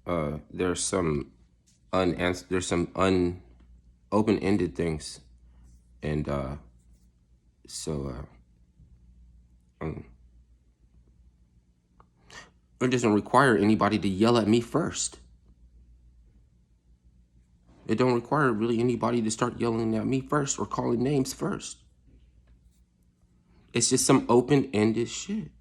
there's some there's some open-ended things, and so it doesn't require anybody to yell at me first. It don't require really anybody to start yelling at me first or calling names first. It's just some open-ended shit.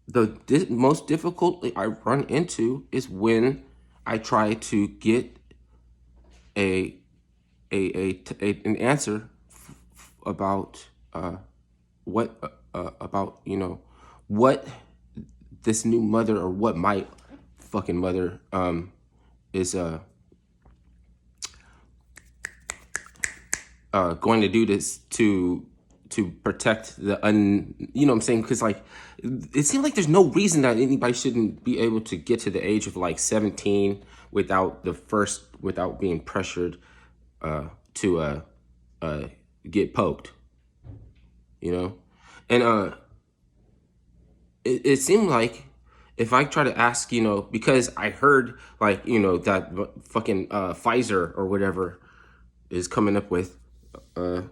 The most difficult I run into is when I try to get a an answer about what about what this new mother, or what my fucking mother is going to do this to protect the you know what I'm saying? Because like it seems like there's no reason that anybody shouldn't be able to get to the age of like 17 without being pressured to get poked, you know. And it seemed like if I try to ask, because I heard like that fucking Pfizer or whatever is coming up with a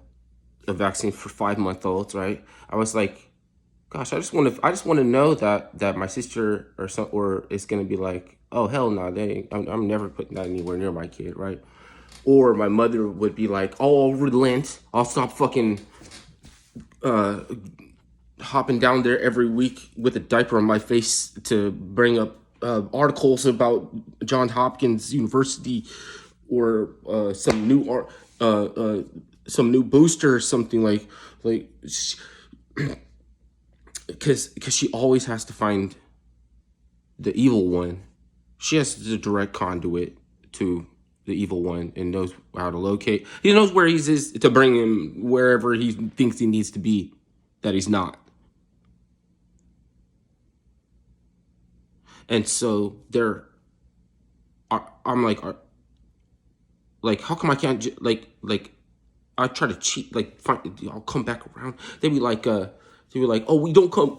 vaccine for 5-month-olds, right? I was like, gosh, I just want to know that my sister or is gonna be like, oh hell no, I'm never putting that anywhere near my kid, right? Or my mother would be like, oh, I'll relent, I'll stop fucking hopping down there every week with a diaper on my face to bring up articles about Johns Hopkins University, or some new booster or something, like because she always has to find the evil one. She has the direct conduit to the evil one and knows how to locate. He knows where he's is to bring him wherever he thinks he needs to be, that he's not. And so I'm like, how come I can't like I try to cheat, like I'll come back around. They be like, oh, we don't come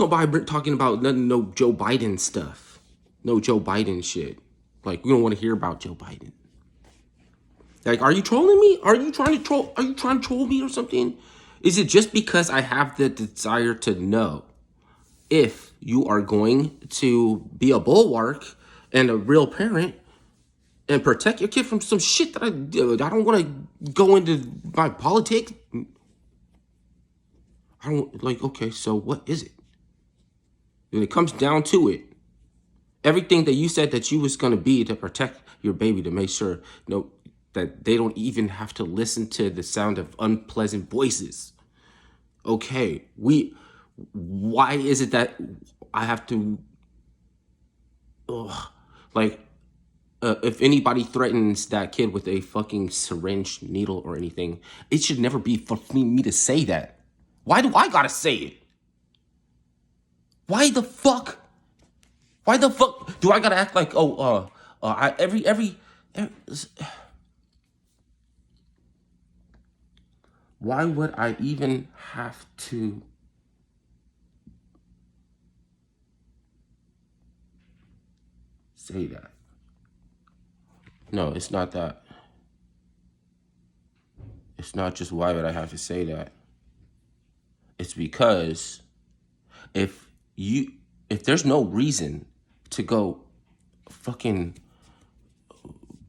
by talking about nothing, no Joe Biden stuff, no Joe Biden shit. Like we don't want to hear about Joe Biden. Like, are you trolling me? Are you trying to troll me or something? Is it just because I have the desire to know if you are going to be a bulwark and a real parent and protect your kid from some shit that I don't want to go into my politics? I don't like, okay, so what is it? When it comes down to it, everything that you said that you was going to be to protect your baby, to make sure that they don't even have to listen to the sound of unpleasant voices. Okay, why is it that I have to, like, if anybody threatens that kid with a fucking syringe, needle, or anything, it should never be for me to say that. Why do I gotta say it? Why the fuck? Why the fuck do I gotta act like, every why would I even have to say that? No, it's not that. It's not just why would I have to say that. It's because if if there's no reason to go fucking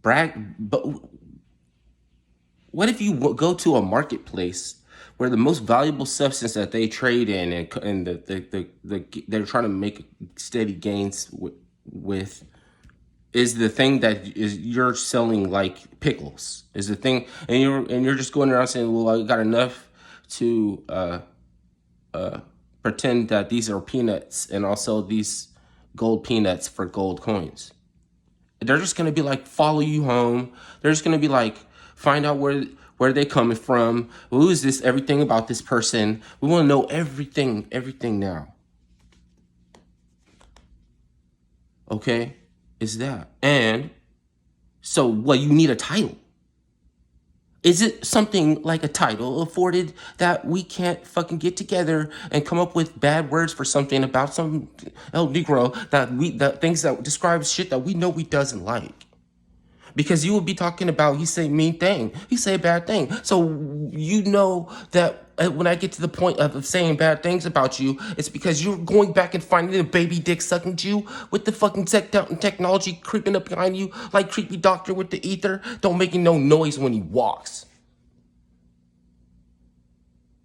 brag, but what if you go to a marketplace where the most valuable substance that they trade in, and they're trying to make steady gains with is the thing that is you're selling, like pickles, is the thing, and you're just going around saying, well, I got enough to pretend that these are peanuts, and also these gold peanuts for gold coins. They're just gonna be like, follow you home. They're just gonna be like, find out where they coming from. Who is this? Everything about this person. We want to know everything now. Okay, is that? And so, well, you need a title. Is it something like a title afforded that we can't fucking get together and come up with bad words for something about some El Negro that things that describe shit that we know he doesn't like? Because you would be talking about he say mean thing, he say bad thing. So you know that when I get to the point of saying bad things about you, it's because you're going back and finding a baby dick sucking Jew with the fucking technology creeping up behind you like creepy doctor with the ether. Don't make no noise when he walks.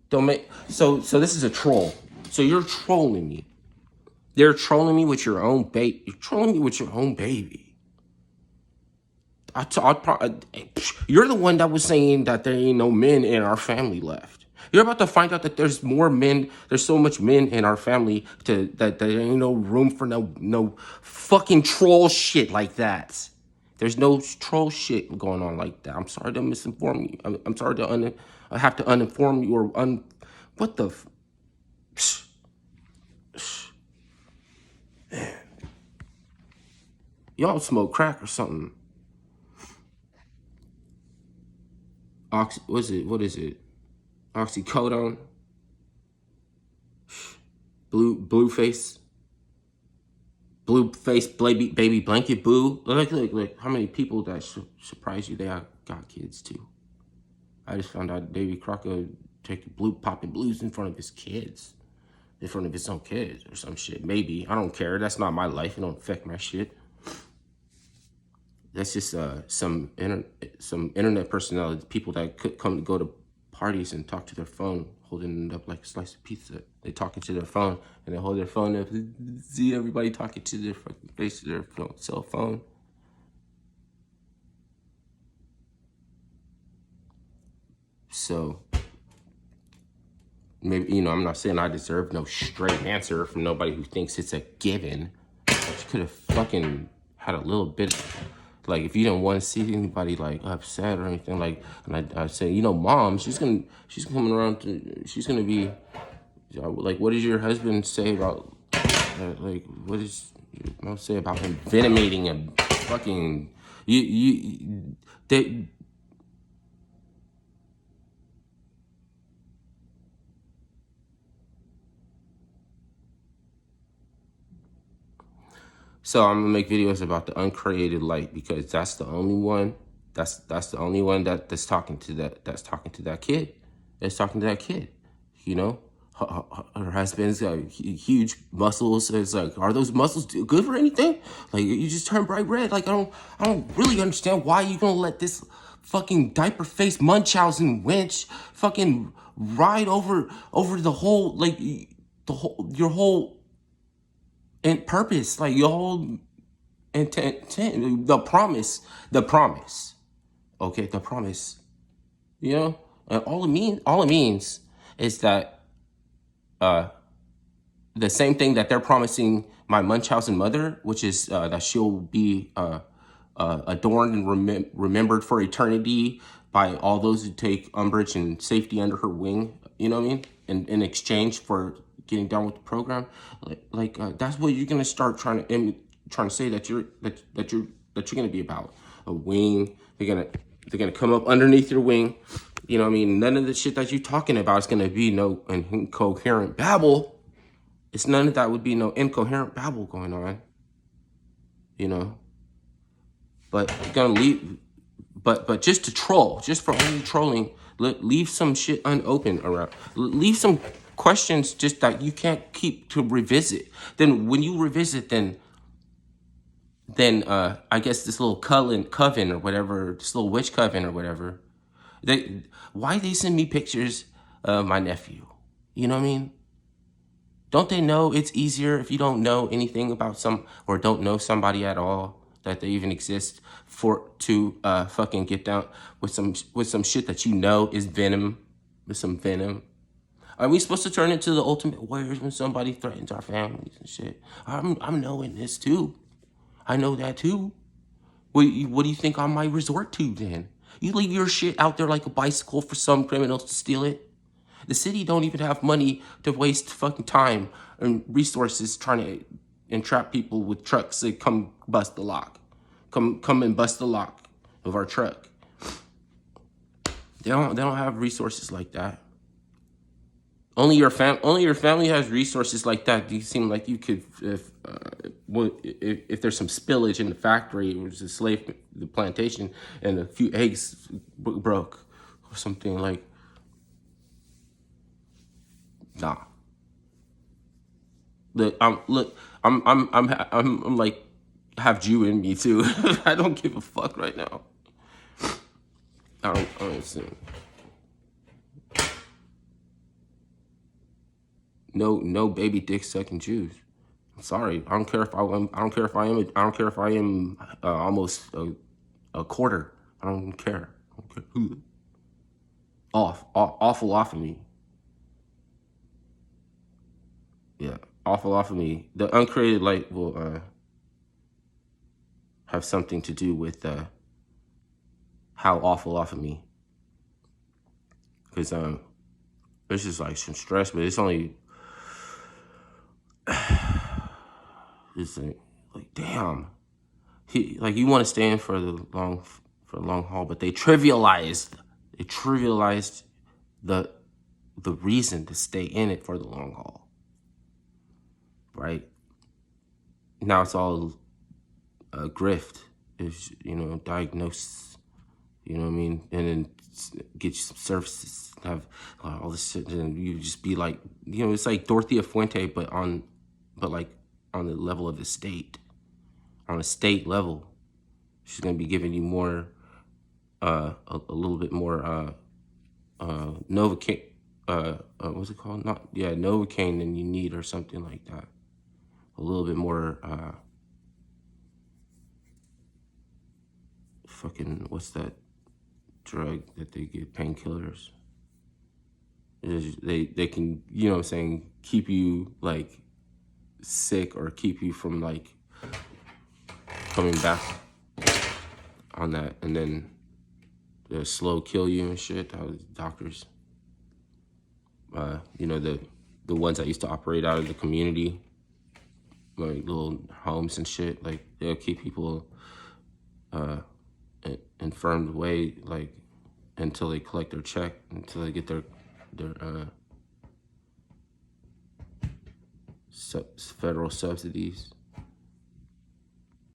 Don't make so this is a troll. So you're trolling me. They're trolling me with your own baby. You're trolling me with your own baby. You're the one that was saying that there ain't no men in our family left. You're about to find out that there's more men. There's so much men in our family that there ain't no room for no fucking troll shit like that. There's no troll shit going on like that. I'm sorry to misinform you. I'm sorry to I have to uninform you or what the. Y'all smoke crack or something. What is it? Oxycodone? Blue face? Blue face baby blanket boo? Look, how many people that surprise you they got kids too? I just found out Davy Crocker taking popping blues in front of his kids. In front of his own kids or some shit. Maybe. I don't care. That's not my life. It don't affect my shit. That's just some internet personality, people that could come to go to parties and talk to their phone, holding it up like a slice of pizza. They talking to their phone and they hold their phone up. See everybody talking to their fucking face of their cell phone. So maybe, I'm not saying I deserve no straight answer from nobody who thinks it's a given. But you could have fucking had a little bit like, if you didn't want to see anybody like upset or anything, like, and I say, mom, she's coming around she's gonna be like, what does your husband say about like, what does your mom say about him venomating a fucking they. So I'm gonna make videos about the uncreated light because that's the only one. That's the only one that's talking to that kid. That's talking to that kid. Her husband's got huge muscles. So it's like, are those muscles good for anything? Like, you just turn bright red. Like, I don't really understand why you gonna let this fucking diaper face Munchausen wench fucking ride over the whole your whole and purpose, like your whole intent, the promise, okay, the promise, and all it means is that the same thing that they're promising my Munchausen mother, which is that she'll be adorned and remembered for eternity by all those who take umbrage and safety under her wing. You know what I mean? In exchange for getting down with the program, that's what you're gonna start trying to say that you're gonna be about. A wing. They're gonna come up underneath your wing. You know what I mean? None of the shit that you're talking about is gonna be no incoherent babble. It's none of that would be no incoherent babble going on. But you're gonna leave. But just to troll, just for only trolling, leave some shit unopened around. Leave some questions just that you can't keep to revisit. Then when you revisit, then I guess this little coven or whatever, this little witch coven or whatever, why they send me pictures of my nephew? You know what I mean? Don't they know it's easier if you don't know anything about or don't know somebody at all, that they even exist, to fucking get down with some shit that is venom, with some venom. Are we supposed to turn into the ultimate warriors when somebody threatens our families and shit? I'm knowing this too. I know that too. What do you think I might resort to then? You leave your shit out there like a bicycle for some criminals to steal it? The city don't even have money to waste fucking time and resources trying to entrap people with trucks to come bust the lock. Come and bust the lock of our truck. They don't have resources like that. Only your family has resources like that. You seem like you could, if there's some spillage in the factory, or the the plantation, and a few eggs broke or something, like, nah. Look, I'm like half Jew in me too. I don't give a fuck right now. I don't understand. No baby dick sucking Jews. I'm sorry. I don't care if I am. I don't care if I am. I don't care if I am almost a quarter. I don't care. I don't care who. Awful off of me. Yeah, awful off of me. The uncreated light will have something to do with how awful off of me. Because it's just like some stress, but it's only it's like damn. Like you want to stay in for the long haul, but they trivialized the reason to stay in it for the long haul, right? Now it's all a grift. Is diagnose, you know what I mean, and then get you some services, have all this shit, and you just be like, it's like Dorothea Fuente, but like on the level of the state, on a state level. She's gonna be giving you more, a little bit more, Novocaine, what's it called? Novocaine than you need, or something like that. A little bit more, fucking, what's that drug that they give, painkillers? They can, what I'm saying, keep you like sick, or keep you from like coming back on that, and then the slow kill you and shit. That was doctors. The ones that used to operate out of the community, like little homes and shit, like they'll keep people infirmed away, like until they collect their check, until they get their federal subsidies.